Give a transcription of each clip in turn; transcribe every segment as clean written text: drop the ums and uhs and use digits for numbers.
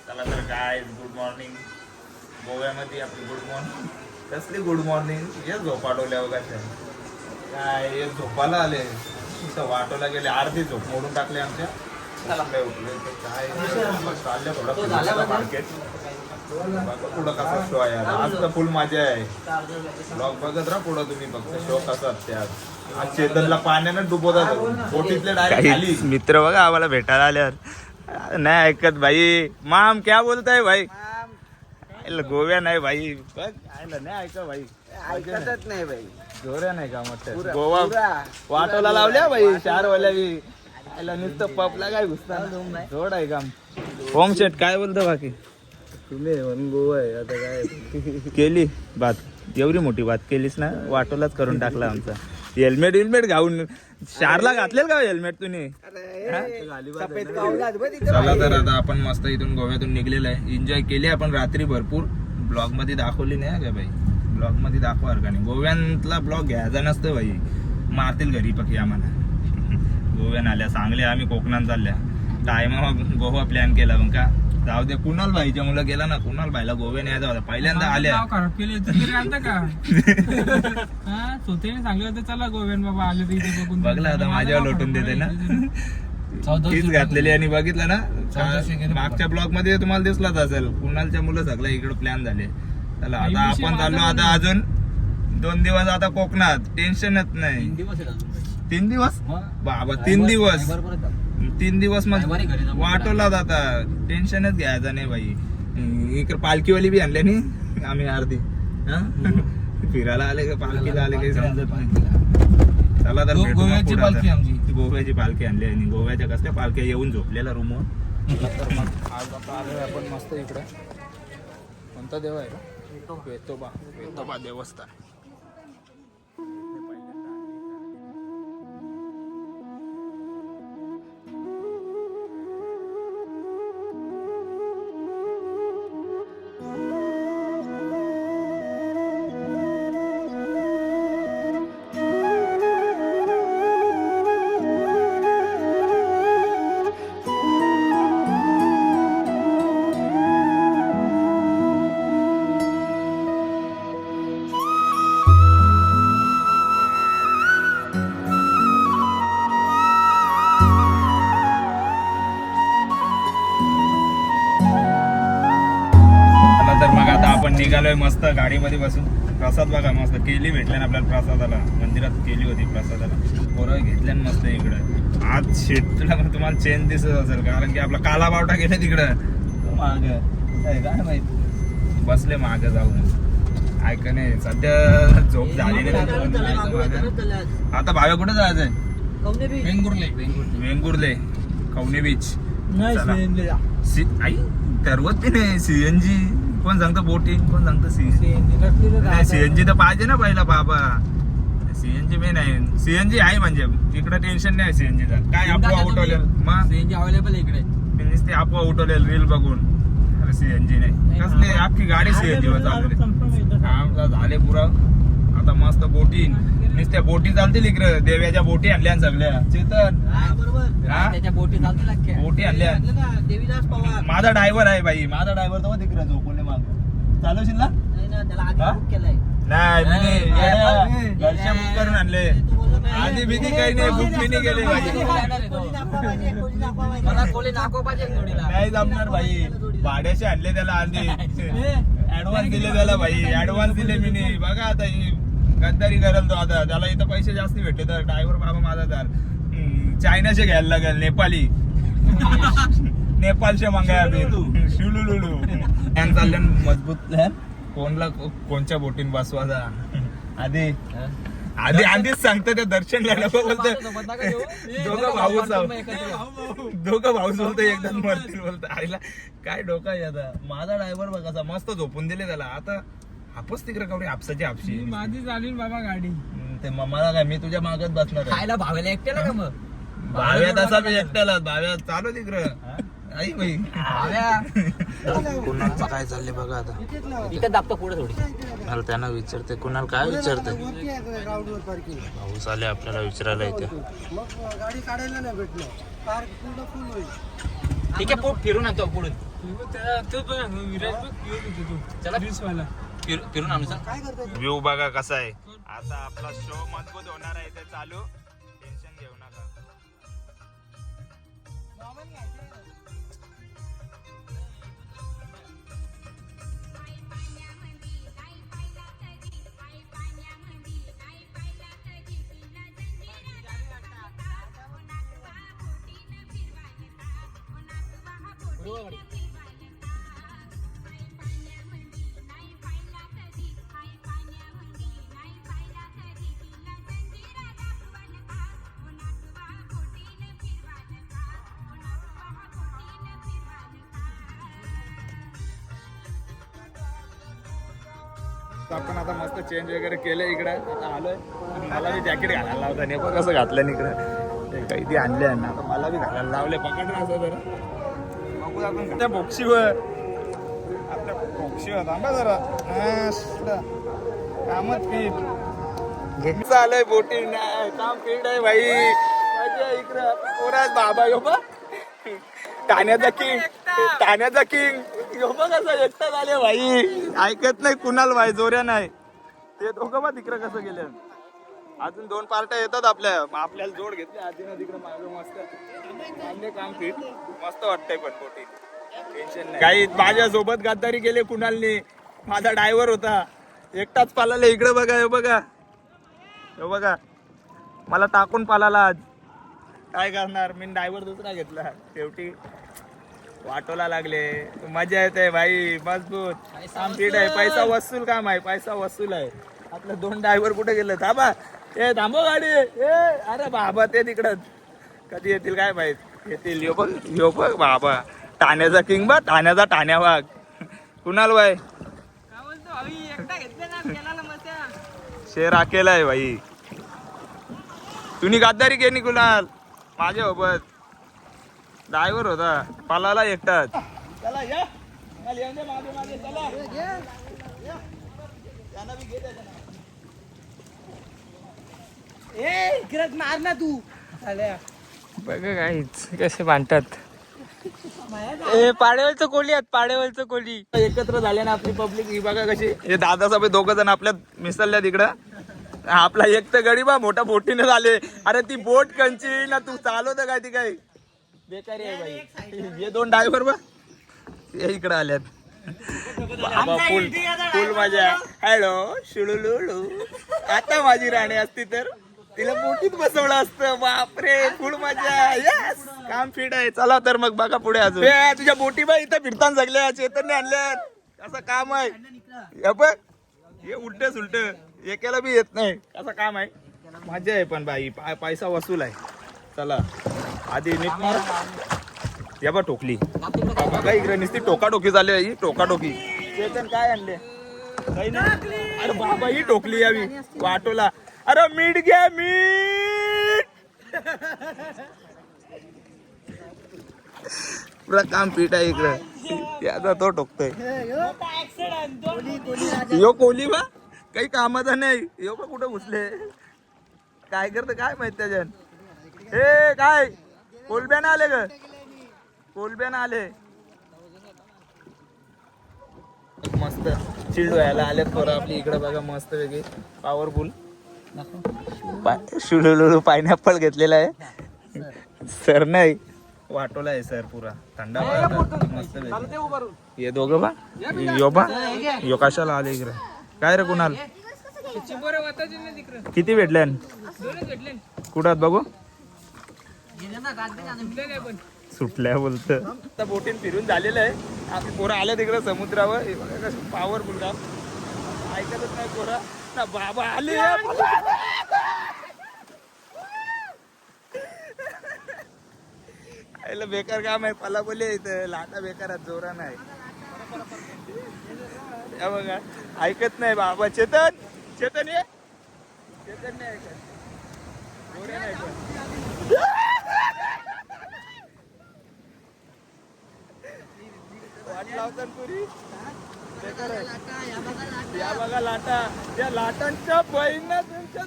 चला तर काय गुड मॉर्निंग. गोव्यामध्ये आपली गुड मॉर्निंग कसली गुड मॉर्निंग. हे झोपाटवल्या वगैरे काय हे झोपायला आले वाटोला गेले अर्धी झोप मोडून टाकले आमच्या. काय उठले काय चालले थोडं मार्केट पुढं कसा शो आहे आज तर फुल मजा आहे. ब्लॉग बघत राहा पुढं तुम्ही फक्त शो कसा त्यात आज चेतनला पाण्यानं डुबवतात बोटीतले डायरेक्ट खाली. मित्र बघा आम्हाला भेटायला आल्यावर नाही ऐकत भाई. माम क्या बोलताय भाई. गोव्या नाही भाई बघ नाही ऐका भाई ऐकतच नाही भाई. जोऱ्या नाही का म्हटलं गोवा वाटोला लावल्या भाई चारवाल्या बी नुसतं पपला काय घुसता जोड आहे काम. होम शेट काय बोलतो बाकी तुम्ही गोवा आहे आता काय केली बात एवढी मोठी बात केलीस ना वाटोलाच करून टाकला आमचा. हेल्मेट घालून शारला घातलेल का हेल्मेट तुम्ही. चला तर आता आपण मस्त इथून गोव्यातून निघलेलं आहे. एन्जॉय केली आपण रात्री भरपूर. ब्लॉग मध्ये दाखवली नाही का भाई. ब्लॉग मध्ये दाखवा का नाही. गोव्यातला ब्लॉग घ्यायचा नसतं भाई मारतील घरी पकी आम्हाला. गोव्यान आल्या चांगले आम्ही कोकणात चालल्या टायमा गोवा प्लॅन केला मग का जाऊ दे. कुणाल भाईच्या मुलं गेला ना कुणाल भाईला गोव्याने यायचा होता पहिल्यांदा आल्या. खराब केले का स्वतःने सांगलं होतं चला गोव्यान बाबा आले तिथे बघून बघला आता माझ्यावर लोटून देते ना. तीच घातलेली आणि बघितलं ना मागच्या ब्लॉग मध्ये तुम्हाला दिसलाच असेल कुणालच्या मुलं सगळं इकडे प्लॅन झाले. चला आता आपण चाललो आता अजून 2 दिवस आता कोकणात टेन्शनच नाही. 3 दिवस बाबा 3 दिवस 3 दिवस मग वाटोला जाता टेन्शनच घ्यायचं नाही भाई. इकडे पालखीवाली बी आणले नाही आम्ही अर्धी फिरायला आले का पालखीला आले काही समजत नाही. चला तर गोव्याची पालखी आमची. गोव्याची पालखी आणली आणि गोव्याच्या कसल्या पालख्या येऊन झोपलेला रूमवर. तर मग आज आता आलोय आपण मस्त इकडे. कोणता देव आहे का वेतोबा देवस्थान. निघालोय मस्त गाडीमध्ये बसून. प्रसाद बघा मस्त केली भेटल्या ना आपल्याला प्रसादाला. मंदिरात केली होती प्रसादाला. पोरं घेतल्या मस्त इकडं. आज शेतला तुम्हाला चेंज दिसत असेल कारण की आपला काला बावटा गेला तिकडं माग काय माहिती बसले माग जाऊन. ऐक नाही सध्या झोप झाली नाही. आता भाव्या कुठे जायचंय. वेंगुर्ले कवने बीच आई ठरवत नाही. सीएनजी कोण सांगतं बोटिंग कोण सांगतं सीएनजी तर पाहिजे ना पहिला बाबा. सीएनजी मेन आहे. सीएनजी आहे म्हणजे इकडे टेन्शन नाही सीएनजीचा. काय अफवा उठवलेल मग सीएनजी अवेलेबल इकडे नुसते अफवा उठवलेल रील बघून. अरे सीएनजी नाही कसले आपली गाडी सीएनजी वर चालले झाले पुरा. आता मस्त बोटिंग नुसत्या बोटी चालतील इकडे. देव्याच्या बोटी आणल्या सगळ्या. चेतन बोटी आणल्या. माझा ड्रायव्हर आहे भाई. माझा ड्रायव्हर तर तिकडे झोपले माग चालवशील ना. नाही घरच्या बुक करून आणले. आधी भीती काही नाही बुक मी नाही केले भाई. नाही जमणार भाई. भाड्याचे आणले त्याला आधी ऍडव्हान्स दिले त्याला भाई. ऍडव्हान्स दिले मी नाही. बघा आता गद्दारी करेल तो आता. त्याला इथं पैसे जास्त भेटले तर ड्रायव्हर बाबा माझा तर चायनाचे घ्यायला लागेल. नेपाली नेपाळचे मंगाया शिलुलुलू चालले मजबूत. कोणला कोणच्या बोटीन बसवाचा आधी आधी आधीच सांगतो त्या दर्शनला नको बोलतो. दोघं भाऊच बोलतो एकदम मरतील बोलतो. आईला काय डोका आहे आता. माझा ड्रायव्हर बघा मस्त झोपून दिले त्याला. आता हापस तिकडे कवडी हापसाची हापशी माझी झाली बाबा गाडी. ते मला काय मी तुझ्या मागत बसणार. खायला भावेला एकट्याला का मग. भाव्या तसा मी एकट्याला. भाव्या चालू तिकडं आई भाई. कुणाल काय चालले बघा आता. इकडे दाबतो पुढे थोडी. मला त्यांना विचारते कुणाल काय विचारते. पाऊस आले आपल्याला विचारायला इथे. गाडी काढायला नाही भेटलं. ठीक आहे फिरून आणतो पुढून चला फिरून आणू सांग. व्ह्यू बघा कसा आहे. आता आपला शो मजबूत होणार आहे. ते चालू, टेन्शन घेऊ नका. आपण आता मस्त चेंज वगैरे केलं इकडे. आता आलोय. मला बी जॅकेट घालायला लावता नाही. कसं घातलं इकडे काही ती आणले ना. आता मला बी घालायला लावले. पकड ना असं जरा बघू आपण त्या बोक्सीवर. आपल्या बोक्सीवर थांबा जरा. कामच पीठ आलंय. बोटी काम पीठ आहे भाई. माझ्या इकडं कोराज बाबा यो बा ठाण्याचा किंग यो बघ कसं एकटा झाले भाई. ऐकत नाही कुणाल भाई. जोऱ्या नाही. ते दोघं बा तिकडं कसं गेले. अजून 2 पार्ट्या येतात आपल्याला जोड घेतले आधीनं तिकडं मागं. मस्त काम पीठ मस्त वाटतंय. पण बोटी टेन्शन नाही काही. माझ्या सोबत गद्दारी केले कुणालनी. माझा ड्रायव्हर होता एकटाच पालाला. इकडे बघा हे बघा मला टाकून पालाला. आज काय करणार. मी ड्रायव्हर दुसरा घेतला. शेवटी वाटोला लागले. मजा येते भाई. मजबूत काम पीठ आहे. पैसा वसूल काम आहे. पैसा वसूल आहे. आपलं 2 ड्रायव्हर कुठे गेले. थांबा थांबो गाडी. अरे बाबा ते तिकडच कधी येतील काय माहित. येतील. यो बघ बाबा ठाण्याचा किंग बा. ठाण्या वाघ कुणाल भाई. शेर अकेला आहे भाई. तुम्ही गद्दारी केली कुणाल माझ्या सोबत. ड्रायव्हर होता पालाला एकटाच. चला या मार ना तू. बघा काहीच कसे बांधतात. पाडेवलचं कोली एकत्र झाले ना आपली पब्लिक. ही बघा कशी. हे दादासाहेब 2 जण आपल्यात मिसळल्या तिकडं. आपला एक तर गरीबा मोठा बोटीने झाले. अरे ती बोट कंची ना. तू चालवत काय ती काय बेकारी आहे भाई. हे 2 ड्रायव्हर बा हे इकडे आल्यात. बाबा फुल मजा. हॅलो शुळुलुळू. आता माझी राणी असती तर तिला बोटीत बसवलं असतं. बापरे फुल मजा. यस काम फिट आहे. चला तर मग बघा पुढे. अजून तुझ्या बोटी बा इथं फिरताना जगल्या. चेतनने आणल्यात. असं काम आहे. बघ हे उलट सुलट एकाला बी येत नाही. असं काम आहे. मजा आहे पण बाई. पैसा वसूल आहे. चला आधी नीट मार. या बा टोकली बघा इकडे. नुसती टोकाटोकी झाली आहे. टोकाटोकी. चेतन काय आणले काही नाही. अरे बाबा ही टोकली यावी वाटोला. अरे मीठ घ्या मीठ. पुरा काम पीठ आहे इकडे. आता तो टोकतोय. यो कोली बा काही कामाचा नाही. यो का कुठं घुसले. काय करत काय माहित त्याच्यान. हे काय कोलब्यानं आले ग. कोलब्यानं आले. मस्त चिल्ड व्हायला आलेत पोरं आपली इकडे बघा. मस्त वेगळी पॉवरफुल. शुळुळुळू पायनॅपल घेतलेला आहे. सर नाही वाटोला आहे सर. पुरा थंडा मस्त. हे दोघं बा यो कशाला आले इकडे. काय रे कुणाल किती भेटले. कुठात बघू. सुटल्या बोलत. आता बोटीन फिरून झालेलं आहे. आपली पोरं आल्या तिकडे समुद्रावर. पॉवरफुल काम ऐकतच नाही पोरं ना. बाबा आले. बेकार काम आहे. पला बोले इथं लाटा बेकार जोरा नाही. बघा ऐकत नाही बाबा. चेतन ये. चेतन नाही ऐकत. जोऱ्या नाही ऐकत. वाट लावतात पुरी. बेकार आहे. या बघा लाटा. या लाटांच्या बहिणा तुमच्या.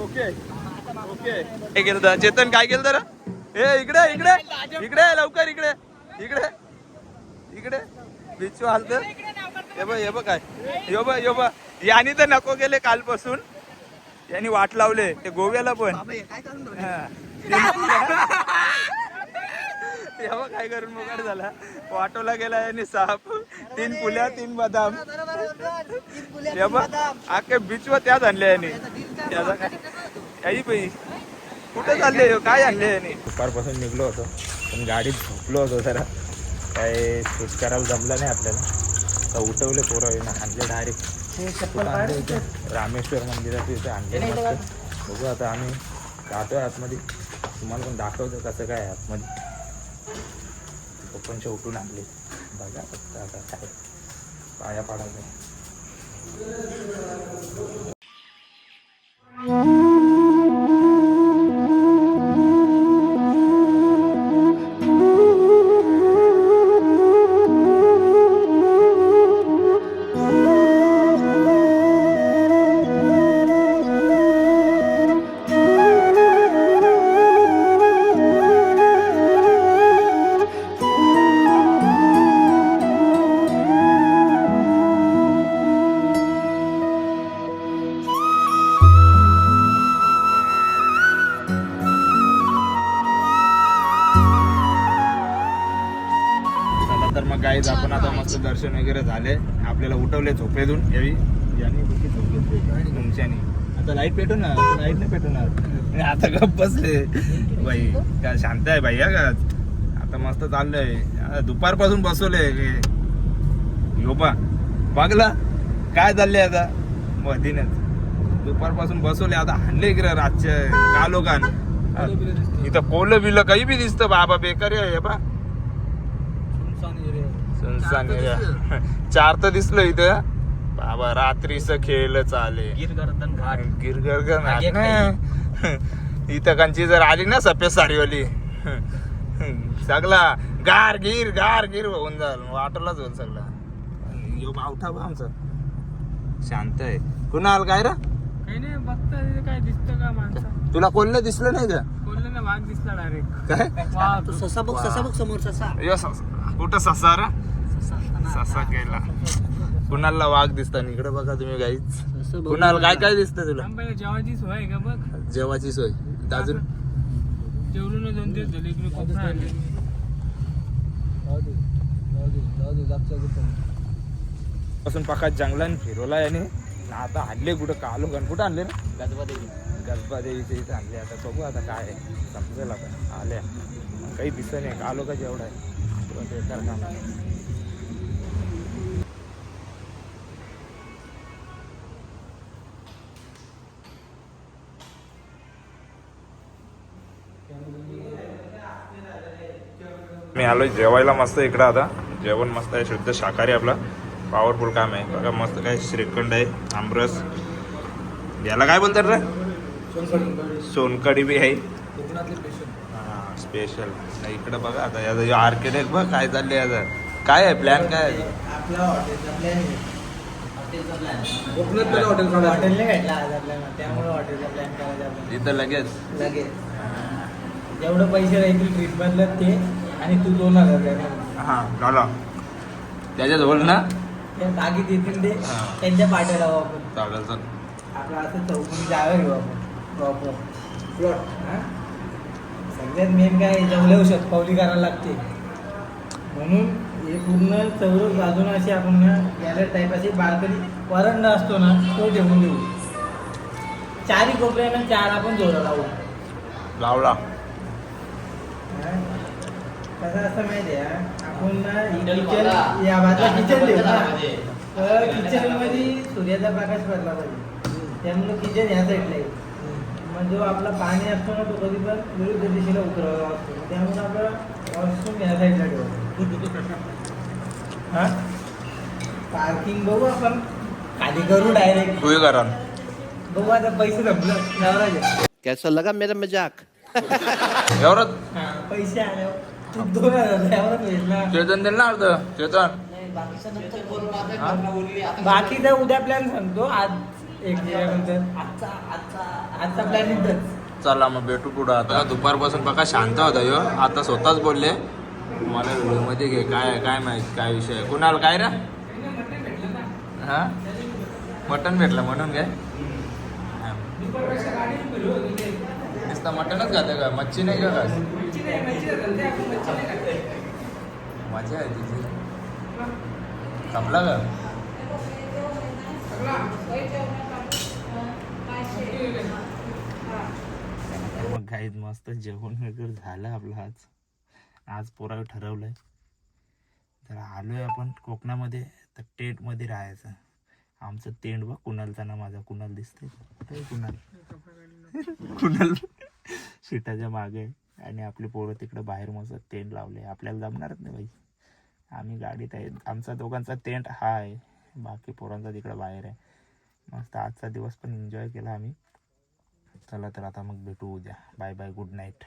ओके काय केलं चेतन. काय केलं तर ए इकडे इकडे इकडे लवकर इकडे इकडे इकडे बीच हालत हे बघ काय यो बघ यानी तर नको गेले कालपासून यांनी वाट लावले ते गोव्याला पण हा. तेव्हा काय करून मोकाट झाला वाटोला गेला यांनी साप 3 पुल्या 3 बदाम अख्खे बीचवर त्याच आणले यांनी त्याचा काय काही बाई कुठे चालले काय आणले यांनी दुपारपासून निघलो होतो पण गाडीत झोपलो होतो जरा काय शूट करायला जमलं नाही आपल्याला तर उठवले पोरं आणले डायरेक्ट रामेश्वर मंदिरात इथे आणले मस्त बघू आता आम्ही जातोय आतमध्ये तुम्हाला पण दाखवतो कसं काय आहे आतमध्ये पप्पांच्या उठून आणले बघा फक्त आता काय पाया पाडायचं तर मग गाईज आपण आता मस्त दर्शन वगैरे झाले आपल्याला उठवले झोपेतून यावी याने झोप घेतली तुमच्यानी आता लाईट पेटून ना लाईट नाही पेटवणार आणि आता गप बसले बाई काय शांत आहे बाई का आता मस्त चाललंय आता दुपारपासून बसवले योबा बघला काय चाललंय आता मधीनच दुपारपासून बसवले आता हाणले इकडे रातच्या कालोगान इथं कोलं बिलं काही बी दिसतं बाबा बेकार आहे बा सुनसान एरिया 4 तर दिसलं इथं बाबा रात्रीच खेळ चाले गिरगर्दन इथं कांची जर आली ना सफेद साडीवाली सगळा गार गिर होऊन जाल वाटलाच होईल सगळा यो मावठा बा आमचा शांत आहे कुणाल काय रे काही नाही बघता काय दिसतं का माणसा तुला कोल्हे दिसलं नाही का बोललं ना वाघ दिसला डायरेक्ट काय ससा बघ समोर ससा यो कुठं ससा रे ससा गेला कुणाला वाघ दिसता इकडे बघा तुम्ही गाईच कुणाल काय काय दिसतं तुला जेवायची सोय आहे का बघ जेवाची सोय अजून जेवलो ना 2 दिवस झाले इकडे कोपरा आणले पासून पाकात जंगलात फिरवला याने आता आणले कुठं कालो कुठं आणले ना गजबा देवीच्या इथे आणले आता बघू आता काय समजेल आता आल्या काही दिसत नाही कालो का जेवढा आहे बेकार काम मी आलोय जेवायला मस्त इकडं आता जेवण मस्त आहे शुद्ध शाकाहारी आपला पॉवरफुल काम आहे बघा मस्त काय श्रीखंड आहे आमरस याला काय बोलतात रे सोनकढी बी आहे हां स्पेशल इकडं बघा आता याचं आर्किटेक्ट बघ काय चाललंय याचा काय आहे प्लॅन काय आहे हॉटेल नाही भेटला आज आपल्याला त्यामुळे हॉटेलचा प्लॅन करायचा इथं लगेच जेवढं पैसे राहतील ट्रीप मधलं ते आणि तू 2000 द्या हां झाला त्याच्याजवळ ना त्या बागेत येतील ते त्यांच्या पाट्या लावू आपण चालेल चल आपलं असं चौकून जावं घेऊ आपण प्रॉपर प्लॉट सगळ्यात मेन काय जवळ शतपावली करायला लागते म्हणून हे पूर्ण चौरस बाजून अशी आपण गॅलरी टाईप अशी बाल्कनी वरंडा असतो ना तो ठेवून देऊ 4 कोपऱ्यानं 4 आपण जोडा लावू लावला कसं असं माहिती आहे आपण ना किचन या बाजूला किचन देऊ ना तर किचन मध्ये सूर्याचा प्रकाश पडला पाहिजे त्यामुळे किचन ह्या साईडला आहे मग जो आपला पाणी असतो ना तो कधी पण विरुद्ध दिशेला उतरवला असतो त्यामुळे आपला वॉशरूम ह्या साईडला ठेवतो हा पार्किंग बघू आपण खाली करू डायरेक्ट तू करा बघू आता पैसे संपलं नवराज कैसा लगा मेरा मजाक एवढं पैसे आल्यावर तू 2000 एवढं होईल ना चेतन दिल ना अर्ध चेतन बाकीचा उद्या प्लॅन सांगतो आज एक दिवसानंतर आजचा प्लॅन इथंच चला मग भेटू पुढं आता. दुपारपासून बघा शांत होता ह्यो, आता स्वतःच बोलले मला व्हिडिओमध्ये घे. काय काय माहित काय विषय आहे. कुणाला काय रे? हा मटण भेटलं म्हणून काय? नुसतं मटणच खाते का? मच्छी नाही का? मजा आहे तिची. संपला का? मग काही मस्त जेवण वगैरे झालं आपलं. आज पोराला ठरवलंय तर आलोय आपण कोकणामध्ये, तर टेंटमध्ये राहायचं. आमचं टेंट बघ, कुणालचा ना माझा. कुणाल दिसतंय? कुणाल शिटाच्या मागे आहे. आणि आपली पोरं तिकडे बाहेर मस्त टेंट लावले. आपल्याला जमणारच नाही बाई, आम्ही गाडीत आहे. आमचा दोघांचा टेंट हा आहे, बाकी पोरांचा तिकडे बाहेर आहे. मस्त आजचा दिवस पण एन्जॉय केला आम्ही. चला तर आता मग भेटू उद्या. Bye bye, good night.